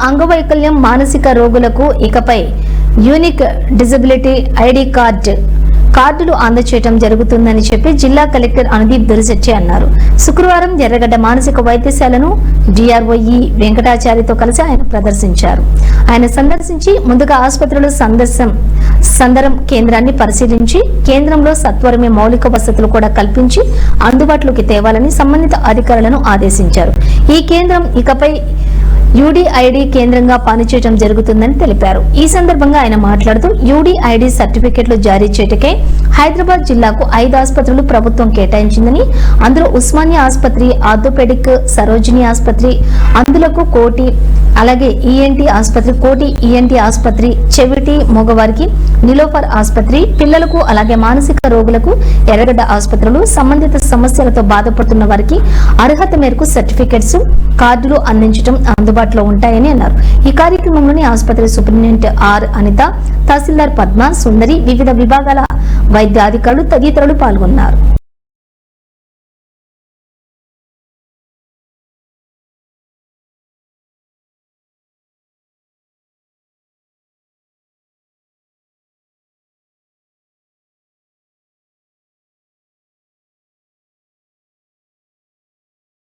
అంగవైకల్యం మానసిక రోగులకు ఇకపై యూనిక్ డిజబిలిటీ ఐడి కార్డులు అందజేయడం జరుగుతుందని చెప్పి జిల్లా కలెక్టర్ అనుదీప్ దురిశెట్టి అన్నారు. శుక్రవారం ఎర్రగడ్డ మానసిక వైద్యశాలను డిఆర్ఓఈ వెంకటాచారితో కలిసి ఆయన ప్రదర్శించారు. ఆయన సందర్శించి ముందుగా ఆసుపత్రిలో సందరం కేంద్రాన్ని పరిశీలించి కేంద్రంలో సత్వరమే మౌలిక వసతులు కూడా కల్పించి అందుబాటులోకి తేవాలని సంబంధిత అధికారులను ఆదేశించారు. ఈ కేంద్రం ఇకపై యూడీఐడి కేంద్రంగా పనిచేయడం జరుగుతుందని తెలిపారు. ఈ సందర్భంగా ఆయన మాట్లాడుతూ యూడీఐడి సర్టిఫికెట్లు జారీ చేయటకే హైదరాబాద్ జిల్లాకు 5 ఆసుపత్రులు ప్రభుత్వం కేటాయించిందని, అందులో ఉస్మానియా ఆసుపత్రి, ఆర్థోపెడిక్ సరోజిని ఆసుపత్రి, అందులకు కోటి, అలాగే ఈఎన్టీ ఆసుపత్రి, కోటి ఈఎన్టీ ఆసుపత్రి, చెవిటి మగవారికి నిలోఫర్ ఆసుపత్రి, పిల్లలకు అలాగే మానసిక రోగులకు ఎర్రగడ్డ ఆసుపత్రులు, సంబంధిత సమస్యలతో బాధపడుతున్న వారికి అర్హత మేరకు సర్టిఫికెట్స్, కార్డులు అందించడం అందుబాటులో ఉంటాయని అన్నారు. ఈ కార్యక్రమంలోని ఆసుపత్రి సూపరింటెండెంట్ ఆర్ అనిత, తహసీల్దార్ పద్మ సుందరి, వివిధ విభాగాల వైద్య అధికారులు తదితరులు పాల్గొన్నారు.